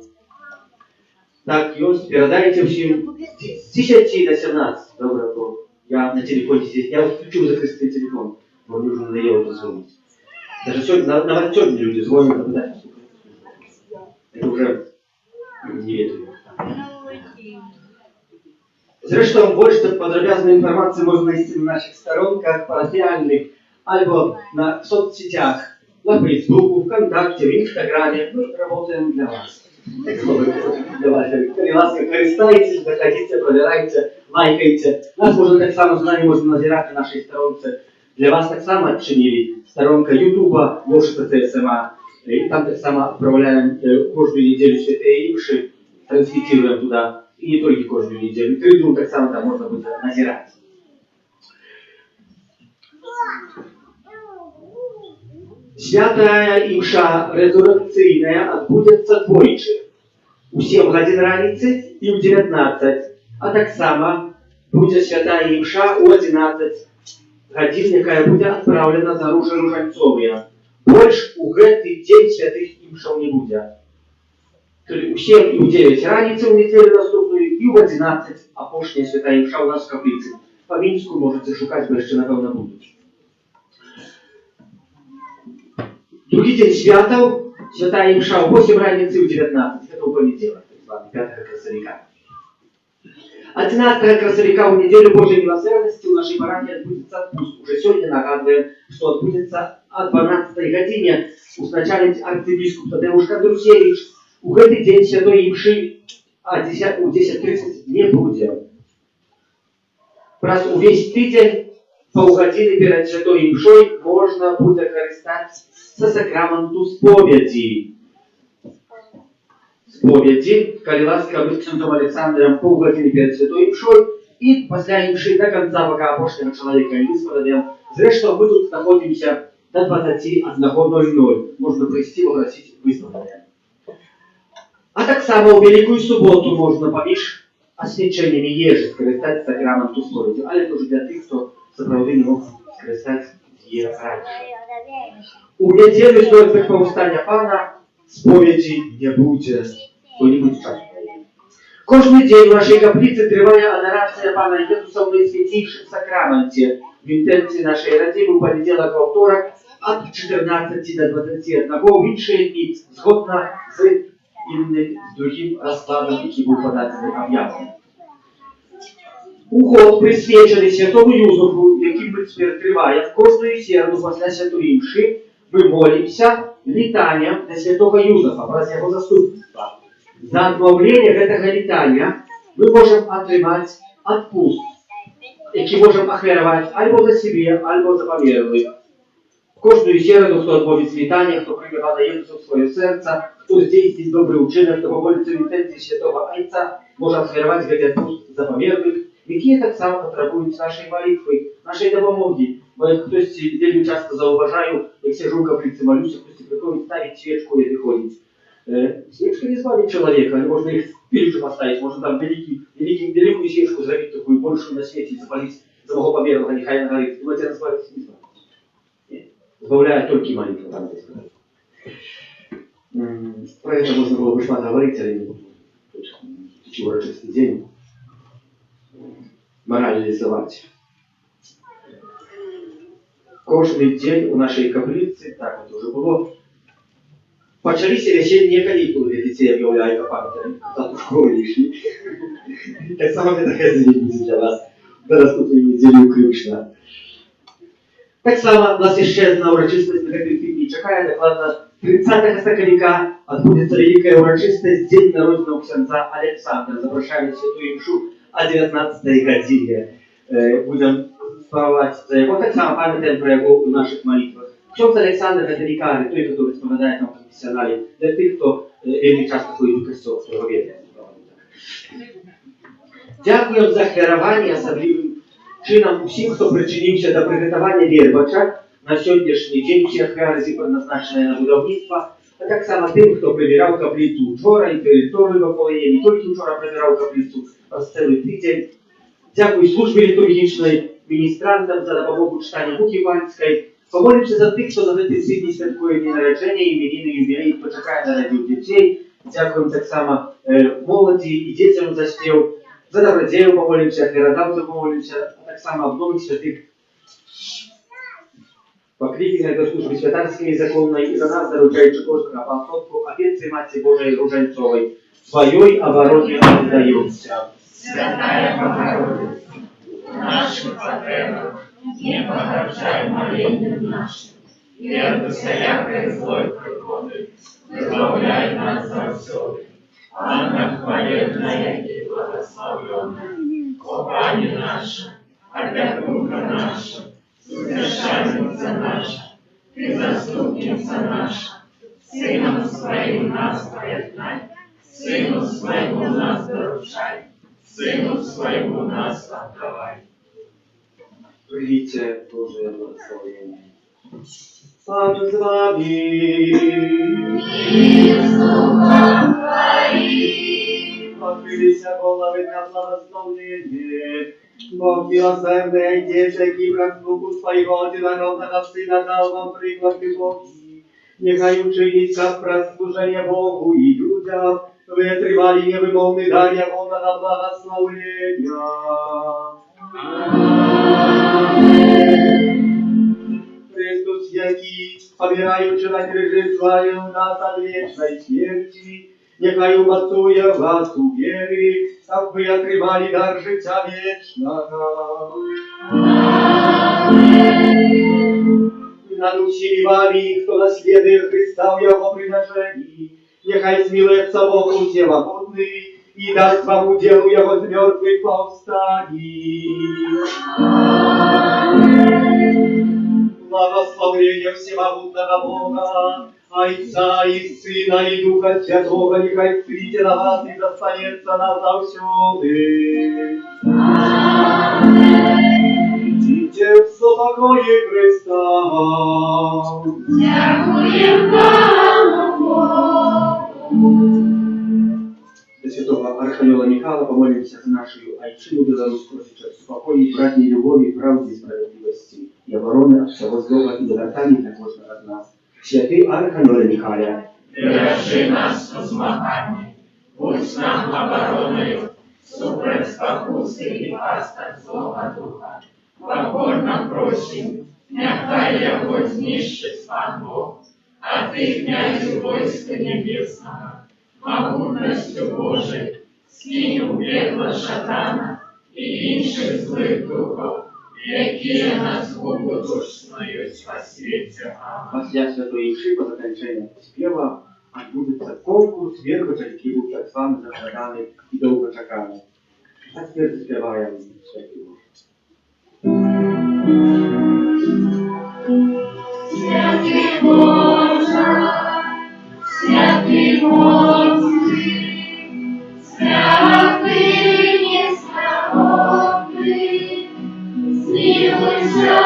Так, Йосип, передайте всем с 10 до 17. Добре, то я на телефоне здесь. Я включу закрытый телефон. Мне уже надоело позвонить. Даже сегодня, навіть сьогодні люди звонят, запитають. Это уже не ветрено. Zresztą больше подробязной информации можно найти на наших сторонках парафиальных, альбо в соцсетях, на Фейсбуке, ВКонтакте, в Инстаграме. Мы работаем для вас. Коли ласка, користайтесь, заходите, проверяйте, лайкайте. Нас можно так само знать, можно назирать на нашей сторонке. Для вас так само отчинили сторонка Ютуба, Лошадь ТСМА. И там так само отправляем каждую неделю святые имши, трансмитируем туда. И не только каждую неделю. Тридум так само там можно будет назирать. Святая имша резурекційна відбудеться двойчі. У 7 годин раниці і у 19. А так само буде святая имша у 11 годин, яка буде відправлена за ружи ружанцовые. Больше у гэты день святых имшаў не буде. У 7 и у 9 раницы у неделю наступную и у 11 апошняя святая имша у нас в каплице. По Минску можете шукать, бо еще напевно будуть. Другий день святов, святая имша у 8 раницы и у 19. Это у понедельника, 5 красовика. 11 красовика у неделю Божьей милосердности у нашей барани отбудется отпуск. Уже сегодня нагадываем, что отбудется о 12 године узначалить архиепископ Тадеуш Кондрусевич. У гэты день святой имши у 10:30 не будет. Раз увесь тыдзень паўгадзіны перед святой имшой можно будет користаться со сакраменту споведи. Споведи, коли ласка быть святым Александром паўгадзіны перед святой имшой и после имши до конца, пока опошнего человека не высвободим. Зрesztą мы тут находимся до 21:00. Можно прийти попросить высвобождения. А так само в Великую Субботу можно поміж освяченнями ежи скористати сакраменту сповіді, але це вже для тих, хто справді не мог скористати її раніше. У неділю стоїть повстання Пана сповіді не буде, то не буде часу. Кожний день в нашій каплиці триває адорація Пана Єсуса в найсвятішому сакраменті. В інтенції нашої родини у понеділок во второк від 14 до 21 в інші дні, згодно з innym, z drugim rozkładem, jaki był podany objawie. Уход присвячений святому Юзефу, який ми відкриваємо в кожної середу після святої мши, ми молимося літанням для святого Юзефа, про його заступництва. За відмовлення цього літання ми можемо отримати відпуст, який можемо охерувати або за себе, або за померлих. В кожную середу, кто отбовит святания, кто примет Пана Иисуса в свое сердце, кто здесь добрый учинок, кто помолится в интенции Святого Отца, может отверовать этот отпуск за померлых, какие так само потребуют нашей молитвы, нашей допомоги, Бо як хтось вельми часто зауважаю, як сижу в каплиці молюся, хтось приходить ставить свечку и выходит. Свечка не избавит человека, можно их впереди поставить, можно там великую свечку сделать, такую большую на свете, и запалить за мого победного, нехай она горит. Думаете, она избавится? Не избавится. Нет. Избавляет только молитва, там здесь сказать. Про это можно было бы шмат говорить, але не буду. Тут урочистый день. Морализовать. Кожний день у нашій каплиці, так от уже було, почалися весенні канікули для дітей, об'являю пам'ятаю, за школу йшли. Так само це таке звільність для вас до наступної неділі включно. Так само у нас ще одна урочистість на каплиці чекає, докладно 30 соколіка відбудеться велика урочистість День народного ксяндза Олександра. Запрошаємо святую мшу о 19-й годині. Будемо спевать за его, так само памятаем про его в наших молитвах. Ксенц Александр это викарий, той, который вспоминает нам профессионале, для тех, кто вельми часто ходит в костел, что его верят. Дякуємо за хвярування особливим чином усім, хто причинився до приготування вірвача на сьогоднішній день. Всі ахвяри предназначені на будівництво, а так само тим, хто прибирав каплицю вчора і територію навколо її. Не тільки вчора прибирав каплицю, а цілий тиждень. Дякую службі літургічної, міністрантам за допомогу читання Буки Панської. Помолимося за тих, хто за цей світлі святкує дні народження, іменини, ювілеї, хто чекає на радіо дітей. Дякуємо так само молоді і дітям за спів. За добродію помолимося, хліродавцю помолимося, а так само обновим святих покріплених до служби святарської законної і за нас, заручаючи кожного апостолку, Отець і Матці Божої Руженцової, своєї обороні віддаються. Святая Богородица, в наших потребах не погорчай молением нашим, и от всякой злой приходы избавляй нас завсёды. Анна хвалебная и благословенная, о Пани наша, опекунка наша, утешальница наша, ты заступница наша, Сыном Своим нас поеднай, Сыну Своему нас доручай, Сыну Своему нас отдавай. Прийдіть Божие благословення. Пан з вами. И с духом твоим. Открылися голови на благословение. Бог милосердный, Отец, який разлуку своего одинородного Сына дал вам приклад любові. Нехай учинить как прослужение Богу и людям, ви отримали невимовний дар Його благословення. Христос, який, помираючи на крижі, звалив нас от вечной смерти, нехай умацує вас у вірі, щоб ви отримали дар життя вічного. Над усіми вами, хто наслідує Христа в Його приношенні, нехай смилується Бог усемогутний и даст вам уделу Его с мертвых повстаний. Благословение всемогутного Бога, Отца и Сына и Духа Святого, нехай встретит на вас и достанется нас завсёды. Идите в спокое Христа. Дякуємо Богу. До святого Архангела Михаила помолимся за нашу Айчину белорусскую сейчас в спокойной, братней любови, правде и справедливости, и обороны от всего злого и добротани для каждого от нас. Святый Архангел Михаил, Держи нас у змаганні, будь з нам обороною, супроть спокуси і пасток злого духа. Покорно просим, нехай його знищить Пан Бог, а ти, князю войска небесного, могутностью Божией, скинь у пекла шатана и інших злих духов, які нас губодушною по світі. После святой Иши по закончению спева отбудется конкурс верхочек, який був так само закладаний і довго чеканий. А тепер заспіваємо святий Боже. Святий Боже, святий Господи, святий несправедливий, змилуйся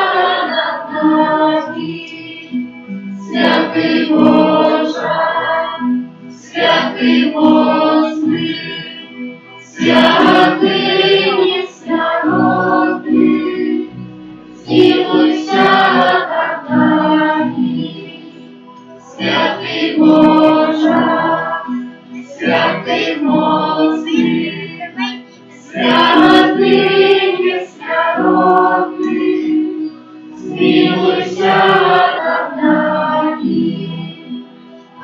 над Святий Боже, святий мощний, святий несмиренный, змилуйся над нами. Святий Боже, святий мощний, святий несмиренный, змилуйся над нами.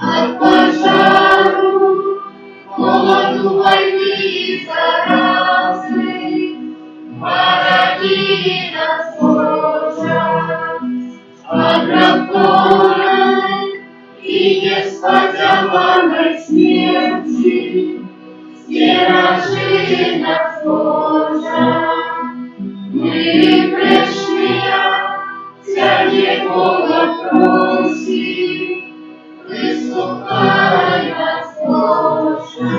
От пожару, голоду, войны и заразы храни нас, Боже, от раздорной и неспасенной смерти стережи нас, Боже. Мы пришли, Тя Его просим, выслухай нас, Боже.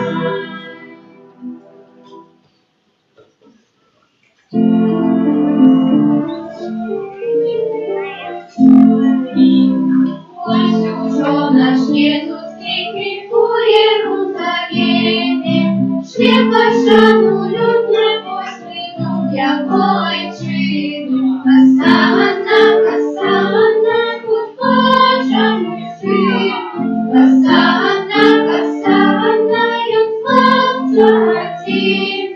Пусть уже наш Иисус крикнет у Иерусалиме, шле пошану людне посвяту яко ойчину. Осанна, осанна, будь Божий сын. Осанна, осанна, ён славца один.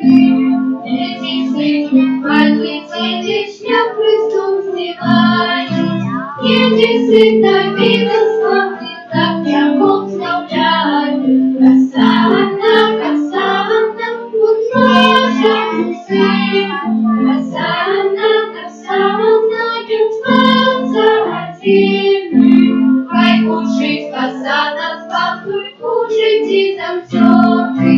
Эти сыны, подлетели, шлях Христом взывают. Еди сын Давида славный, так я Бог славляю. Осанна, осанна, будь Божий сын. Осанна, осанна, ён славца один. Хай кушить осанна, спасуй, кушать и замсёты.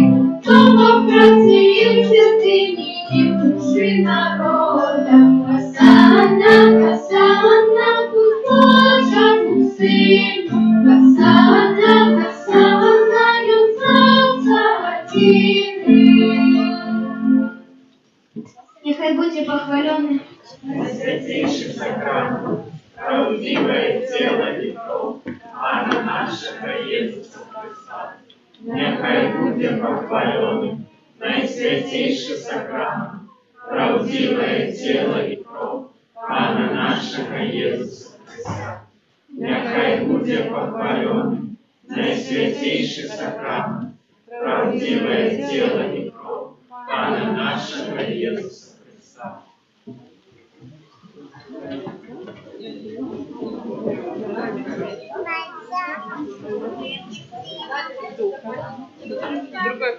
Дома працы и святыни, и в души народа. Осанна, осанна, будь Божий сын. Осанна, осанна, ён славца один. Нехай будьте похвалены Святейший сакрамент, правдивое тело и кровь Пана нашего Иисуса Христа. Нехай буде похвалений найсвятейший сакрамент, правдивое тело и кровь Пана нашего Иисуса Христа. Нехай буде похвалений найсвятейший сакрамент, правдивое тело и кровь Пана нашего Иисуса Христа. Другой